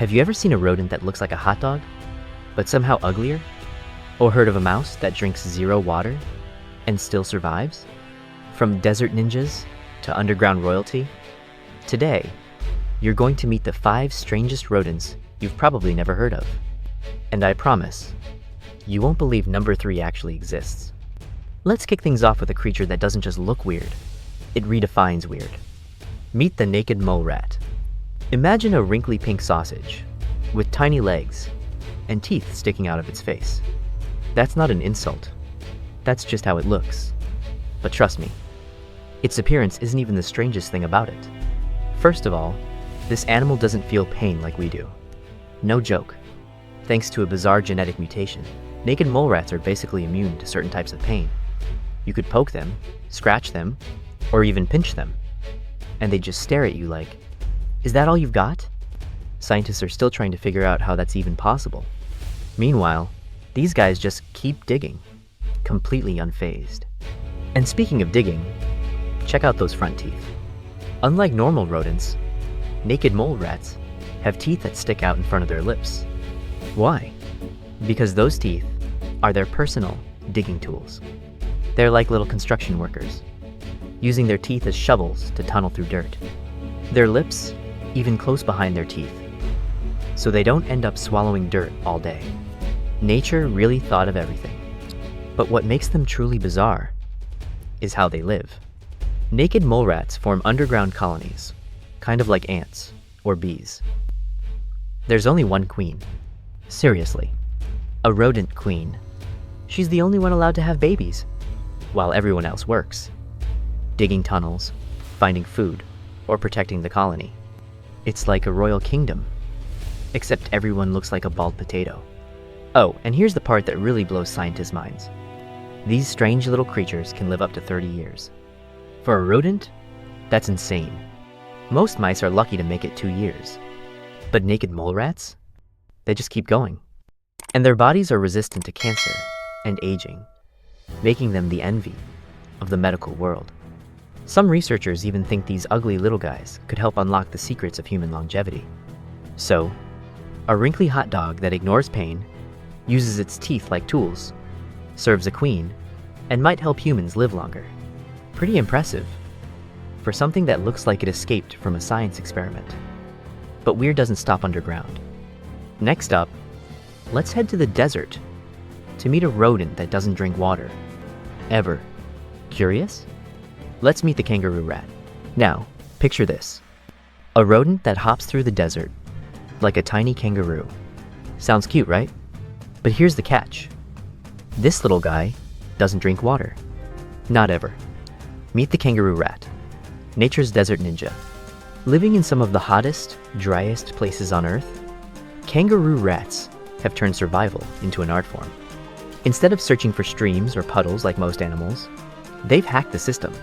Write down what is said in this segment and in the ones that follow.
Have you ever seen a rodent that looks like a hot dog, but somehow uglier? Or heard of a mouse that drinks zero water and still survives? From desert ninjas to underground royalty, today, you're going to meet the 5 strangest rodents you've probably never heard of. And I promise, you won't believe number 3 actually exists. Let's kick things off with a creature that doesn't just look weird, it redefines weird. Meet the naked mole rat. Imagine a wrinkly pink sausage with tiny legs and teeth sticking out of its face. That's not an insult. That's just how it looks. But trust me, its appearance isn't even the strangest thing about it. First of all, this animal doesn't feel pain like we do. No joke. Thanks to a bizarre genetic mutation, naked mole rats are basically immune to certain types of pain. You could poke them, scratch them, or even pinch them, and they just stare at you like, "Is that all you've got?" Scientists are still trying to figure out how that's even possible. Meanwhile, these guys just keep digging, completely unfazed. And speaking of digging, check out those front teeth. Unlike normal rodents, naked mole rats have teeth that stick out in front of their lips. Why? Because those teeth are their personal digging tools. They're like little construction workers, using their teeth as shovels to tunnel through dirt. Their lips even close behind their teeth, so they don't end up swallowing dirt all day. Nature really thought of everything. But what makes them truly bizarre is how they live. Naked mole rats form underground colonies, kind of like ants or bees. There's only one queen. Seriously, a rodent queen. She's the only one allowed to have babies, while everyone else works, digging tunnels, finding food, or protecting the colony. It's like a royal kingdom, except everyone looks like a bald potato. Oh, and here's the part that really blows scientists' minds. These strange little creatures can live up to 30 years. For a rodent, that's insane. Most mice are lucky to make it 2 years. But naked mole rats? They just keep going. And their bodies are resistant to cancer and aging, making them the envy of the medical world. Some researchers even think these ugly little guys could help unlock the secrets of human longevity. So, a wrinkly hot dog that ignores pain, uses its teeth like tools, serves a queen, and might help humans live longer. Pretty impressive for something that looks like it escaped from a science experiment. But weird doesn't stop underground. Next up, let's head to the desert to meet a rodent that doesn't drink water. Ever. Curious? Let's meet the kangaroo rat. Now, picture this. A rodent that hops through the desert like a tiny kangaroo. Sounds cute, right? But here's the catch. This little guy doesn't drink water. Not ever. Meet the kangaroo rat, nature's desert ninja. Living in some of the hottest, driest places on Earth, kangaroo rats have turned survival into an art form. Instead of searching for streams or puddles like most animals, they've hacked the system.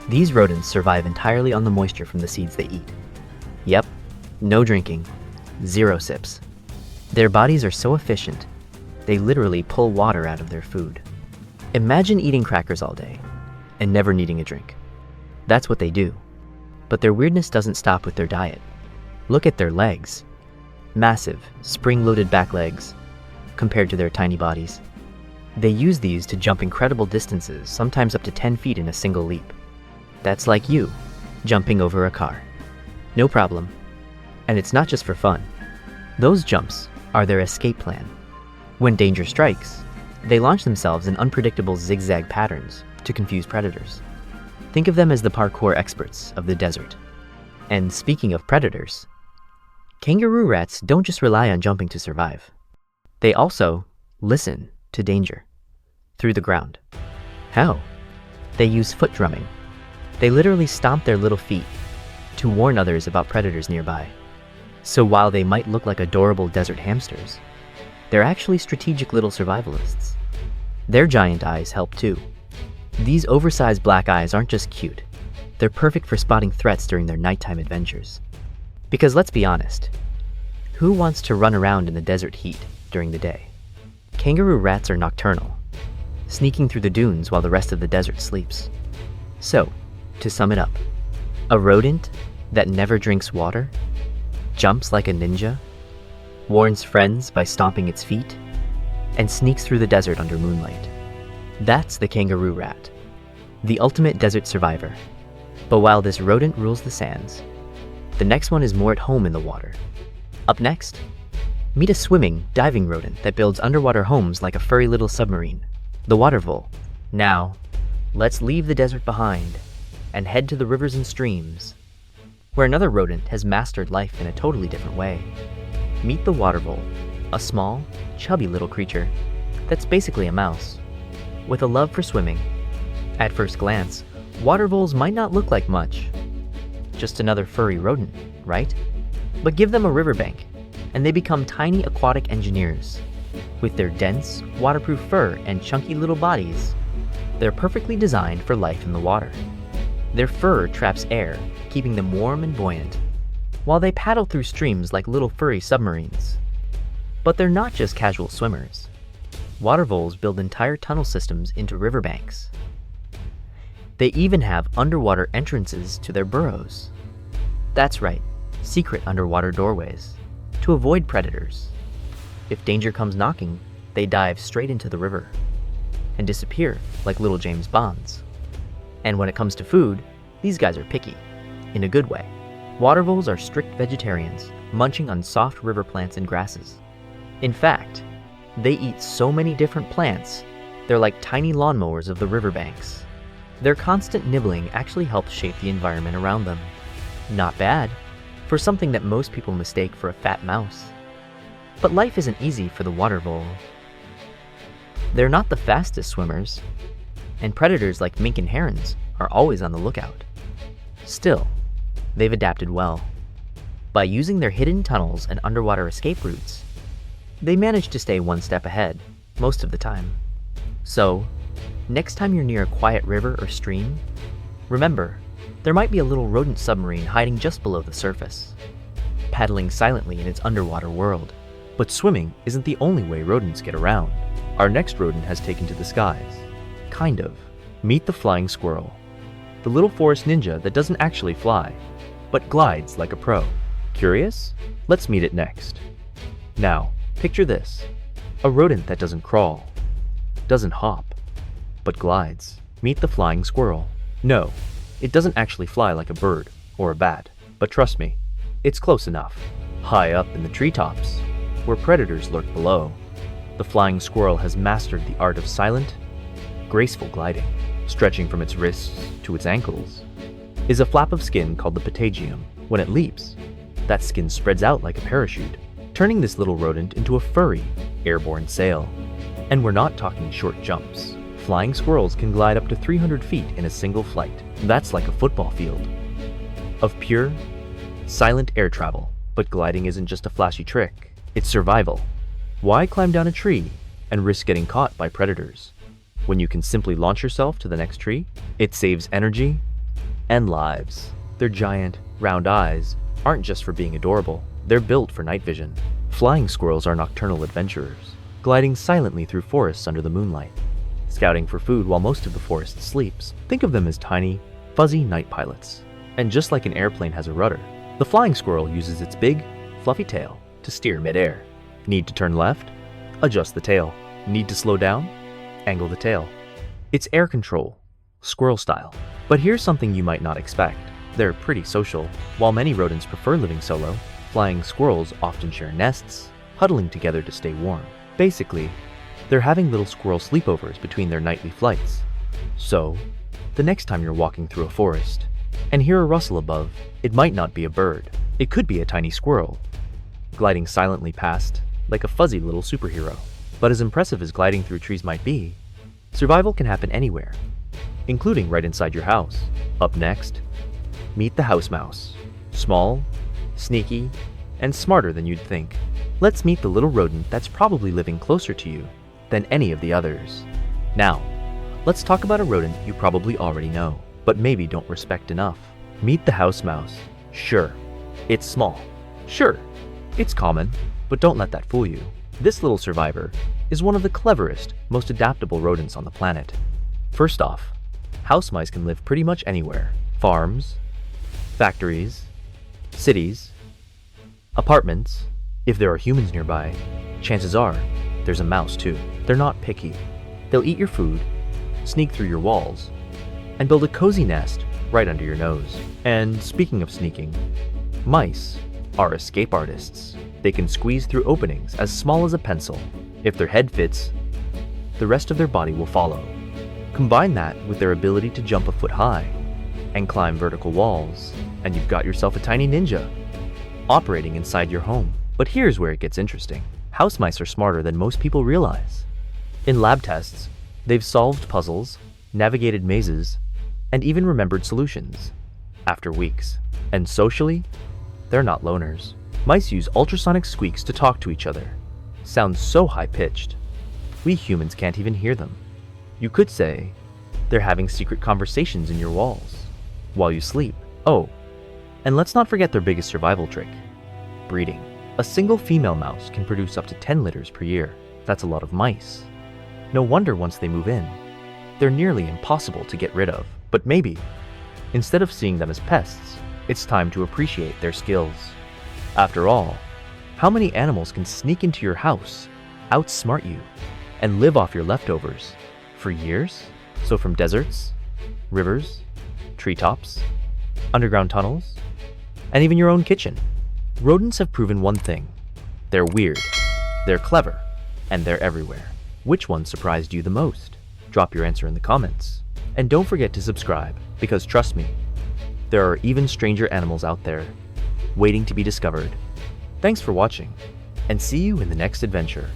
These rodents survive entirely on the moisture from the seeds they eat. Yep, no drinking, 0 sips. Their bodies are so efficient, they literally pull water out of their food. Imagine eating crackers all day and never needing a drink. That's what they do. But their weirdness doesn't stop with their diet. Look at their legs. Massive, spring-loaded back legs compared to their tiny bodies. They use these to jump incredible distances, sometimes up to 10 feet in a single leap. That's like you, jumping over a car. No problem. And it's not just for fun. Those jumps are their escape plan. When danger strikes, they launch themselves in unpredictable zigzag patterns to confuse predators. Think of them as the parkour experts of the desert. And speaking of predators, kangaroo rats don't just rely on jumping to survive. They also listen to danger through the ground. How? They use foot drumming. They literally stomp their little feet to warn others about predators nearby. So while they might look like adorable desert hamsters, they're actually strategic little survivalists. Their giant eyes help too. These oversized black eyes aren't just cute, they're perfect for spotting threats during their nighttime adventures. Because let's be honest, who wants to run around in the desert heat during the day? Kangaroo rats are nocturnal, sneaking through the dunes while the rest of the desert sleeps. So, to sum it up, a rodent that never drinks water, jumps like a ninja, warns friends by stomping its feet, and sneaks through the desert under moonlight. That's the kangaroo rat, the ultimate desert survivor. But while this rodent rules the sands, the next one is more at home in the water. Up next, meet a swimming, diving rodent that builds underwater homes like a furry little submarine, the water vole. Now, let's leave the desert behind and head to the rivers and streams, where another rodent has mastered life in a totally different way. Meet the water vole, a small, chubby little creature that's basically a mouse, with a love for swimming. At first glance, water voles might not look like much. Just another furry rodent, right? But give them a riverbank, and they become tiny aquatic engineers. With their dense, waterproof fur and chunky little bodies, they're perfectly designed for life in the water. Their fur traps air, keeping them warm and buoyant, while they paddle through streams like little furry submarines. But they're not just casual swimmers. Water voles build entire tunnel systems into riverbanks. They even have underwater entrances to their burrows. That's right, secret underwater doorways, to avoid predators. If danger comes knocking, they dive straight into the river and disappear like little James Bonds. And when it comes to food, these guys are picky, in a good way. Water voles are strict vegetarians, munching on soft river plants and grasses. In fact, they eat so many different plants, they're like tiny lawnmowers of the riverbanks. Their constant nibbling actually helps shape the environment around them. Not bad, for something that most people mistake for a fat mouse. But life isn't easy for the water vole. They're not the fastest swimmers, and predators like mink and herons are always on the lookout. Still, they've adapted well. By using their hidden tunnels and underwater escape routes, they manage to stay one step ahead, most of the time. So, next time you're near a quiet river or stream, remember, there might be a little rodent submarine hiding just below the surface, paddling silently in its underwater world. But swimming isn't the only way rodents get around. Our next rodent has taken to the skies. Kind of. Meet the flying squirrel, the little forest ninja that doesn't actually fly, but glides like a pro. Curious? Let's meet it next. Now, picture this. A rodent that doesn't crawl, doesn't hop, but glides. Meet the flying squirrel. No, it doesn't actually fly like a bird or a bat, but trust me, it's close enough. High up in the treetops, where predators lurk below, the flying squirrel has mastered the art of silent, graceful gliding. Stretching from its wrists to its ankles is a flap of skin called the patagium. When it leaps, that skin spreads out like a parachute, turning this little rodent into a furry, airborne sail. And we're not talking short jumps. Flying squirrels can glide up to 300 feet in a single flight. That's like a football field of pure, silent air travel. But gliding isn't just a flashy trick, it's survival. Why climb down a tree and risk getting caught by predators when you can simply launch yourself to the next tree? It saves energy and lives. Their giant, round eyes aren't just for being adorable, they're built for night vision. Flying squirrels are nocturnal adventurers, gliding silently through forests under the moonlight, scouting for food while most of the forest sleeps. Think of them as tiny, fuzzy night pilots. And just like an airplane has a rudder, the flying squirrel uses its big, fluffy tail to steer midair. Need to turn left? Adjust the tail. Need to slow down? Angle the tail. It's air control, squirrel style. But here's something you might not expect. They're pretty social. While many rodents prefer living solo, flying squirrels often share nests, huddling together to stay warm. Basically, they're having little squirrel sleepovers between their nightly flights. So, the next time you're walking through a forest and hear a rustle above, it might not be a bird. It could be a tiny squirrel, gliding silently past like a fuzzy little superhero. But as impressive as gliding through trees might be, survival can happen anywhere, including right inside your house. Up next, meet the house mouse. Small, sneaky, and smarter than you'd think. Let's meet the little rodent that's probably living closer to you than any of the others. Now, let's talk about a rodent you probably already know, but maybe don't respect enough. Meet the house mouse. Sure, it's small. Sure, it's common, but don't let that fool you. This little survivor is one of the cleverest, most adaptable rodents on the planet. First off, house mice can live pretty much anywhere. Farms, factories, cities, apartments, If there are humans nearby, chances are there's a mouse too. They're not picky. They'll eat your food, sneak through your walls, and build a cozy nest right under your nose. And speaking of sneaking, mice are escape artists. They can squeeze through openings as small as a pencil. If their head fits, the rest of their body will follow. Combine that with their ability to jump a foot high and climb vertical walls, and you've got yourself a tiny ninja operating inside your home. But here's where it gets interesting. House mice are smarter than most people realize. In lab tests, they've solved puzzles, navigated mazes, and even remembered solutions after weeks. And socially, they're not loners. Mice use ultrasonic squeaks to talk to each other. Sounds so high-pitched, we humans can't even hear them. You could say they're having secret conversations in your walls while you sleep. Oh, and let's not forget their biggest survival trick, breeding. A single female mouse can produce up to 10 litters per year. That's a lot of mice. No wonder once they move in, they're nearly impossible to get rid of. But maybe, instead of seeing them as pests, it's time to appreciate their skills. After all, how many animals can sneak into your house, outsmart you, and live off your leftovers for years? So from deserts, rivers, treetops, underground tunnels, and even your own kitchen, rodents have proven one thing. They're weird, they're clever, and they're everywhere. Which one surprised you the most? Drop your answer in the comments. And don't forget to subscribe, because trust me, there are even stranger animals out there waiting to be discovered. Thanks for watching, and see you in the next adventure.